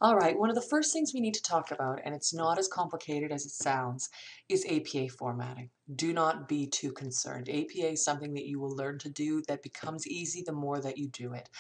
All right, one of the first things we need to talk about, and it's not as complicated as it sounds, is APA formatting. Do not be too concerned. APA is something that you will learn to do that becomes easy the more that you do it.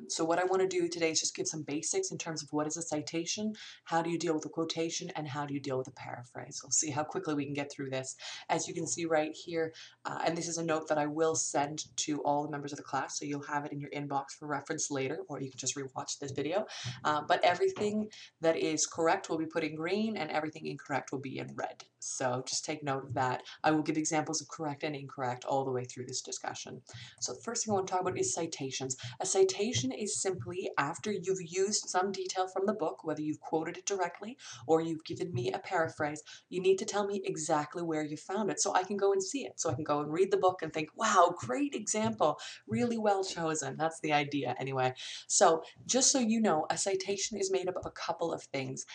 So what I want to do today is just give some basics in terms of what is a citation, how do you deal with a quotation, and how do you deal with a paraphrase. We'll see how quickly we can get through this. As you can see right here, and this is a note that I will send to all the members of the class, so you'll have it in your inbox for reference later, or you can just rewatch this video. But everything that is correct will be put in green and everything incorrect will be in red. So just take note of that. I will give examples of correct and incorrect all the way through this discussion. So the first thing I want to talk about is citations. A citation is simply after you've used some detail from the book, whether you've quoted it directly or you've given me a paraphrase, you need to tell me exactly where you found it so I can go and see it. So I can go and read the book and think, wow, great example, really well chosen. That's the idea anyway. So just so you know, a citation is made up of a couple of things.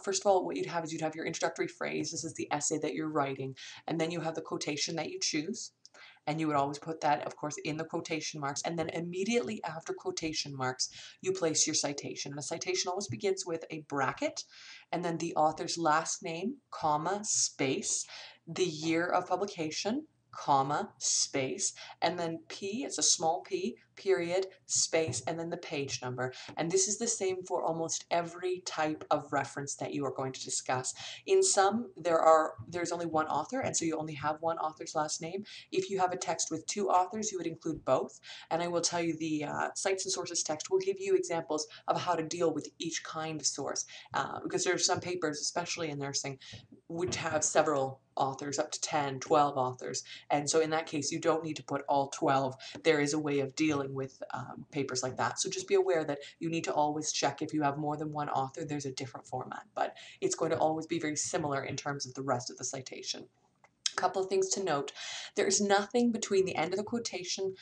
First of all, what you'd have is you'd have your introductory phrase. This is the essay that you're writing. And then you have the quotation that you choose. And you would always put that, of course, in the quotation marks. And then immediately after quotation marks, you place your citation. And a citation always begins with a bracket, and then the author's last name, comma, space, the year of publication, comma, space, and then P, it's a small p, period, space, and then the page number. And this is the same for almost every type of reference that you are going to discuss. In some, there's only one author, and so you only have one author's last name. If you have a text with two authors, you would include both. And I will tell you the cites and sources text will give you examples of how to deal with each kind of source, because there are some papers, especially in nursing, which have several authors, up to 10, 12 authors. And so in that case, you don't need to put all 12. There is a way of dealing with papers like that. So just be aware that you need to always check if you have more than one author, there's a different format, but it's going to always be very similar in terms of the rest of the citation. Couple of things to note. There is nothing between the end of the quotation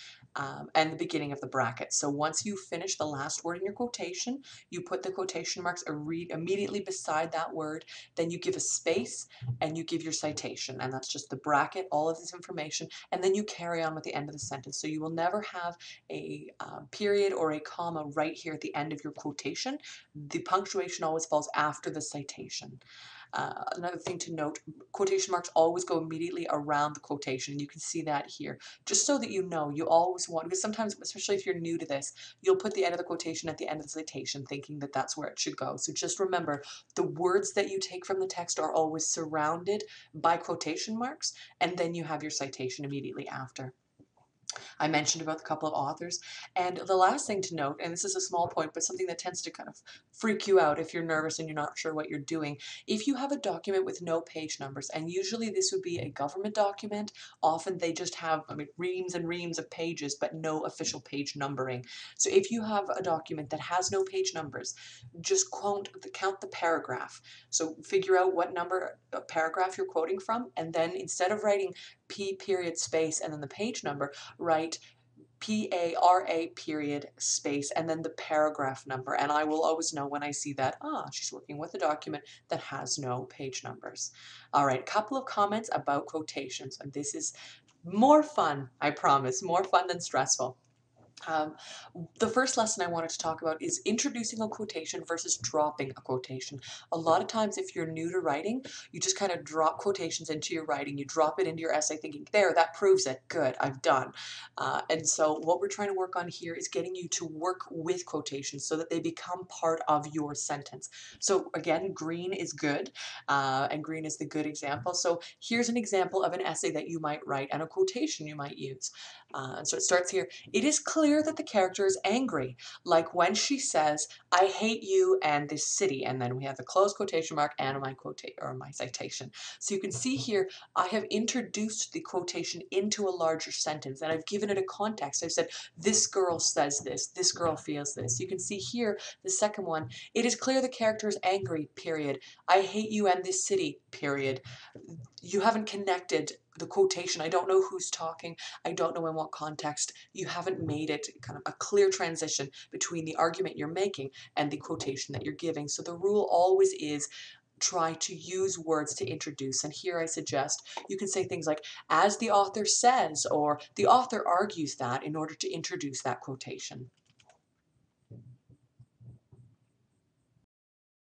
and the beginning of the bracket. So once you finish the last word in your quotation, you put the quotation marks immediately beside that word, then you give a space and you give your citation, and that's just the bracket, all of this information, and then you carry on with the end of the sentence. So you will never have a period or a comma right here at the end of your quotation. The punctuation always falls after the citation. Another thing to note, quotation marks always go immediately around the quotation. You can see that here. Just so that you know, you always want, because sometimes, especially if you're new to this, you'll put the end of the quotation at the end of the citation thinking that that's where it should go. So just remember, the words that you take from the text are always surrounded by quotation marks, and then you have your citation immediately after. I mentioned about the couple of authors. And the last thing to note, and this is a small point, but something that tends to kind of freak you out if you're nervous and you're not sure what you're doing. If you have a document with no page numbers, and usually this would be a government document, often they just have, reams and reams of pages, but no official page numbering. So if you have a document that has no page numbers, just count the paragraph. So figure out what number paragraph you're quoting from, and then instead of writing P period space and then the page number, write PARA period space and then the paragraph number. And I will always know when I see that, she's working with a document that has no page numbers. All right, a couple of comments about quotations. And this is more fun, I promise, more fun than stressful. Um, the first lesson I wanted to talk about is introducing a quotation versus dropping a quotation. A lot of times if you're new to writing, you just kind of drop quotations into your writing. You drop it into your essay thinking, there, that proves it. Good, I've done. And so what we're trying to work on here is getting you to work with quotations so that they become part of your sentence. So again, green is good, and green is the good example. So here's an example of an essay that you might write and a quotation you might use. And so it starts here. It is clear that the character is angry, like when she says, I hate you and this city. And then we have the close quotation mark and my citation. So you can see here, I have introduced the quotation into a larger sentence and I've given it a context. I've said, this girl says this girl feels this. You can see here, the second one, it is clear the character is angry, period. I hate you and this city, period. You haven't connected the quotation. I don't know who's talking. I don't know in what context. You haven't made it kind of a clear transition between the argument you're making and the quotation that you're giving. So the rule always is try to use words to introduce. And here I suggest you can say things like, as the author says, or the author argues that, in order to introduce that quotation.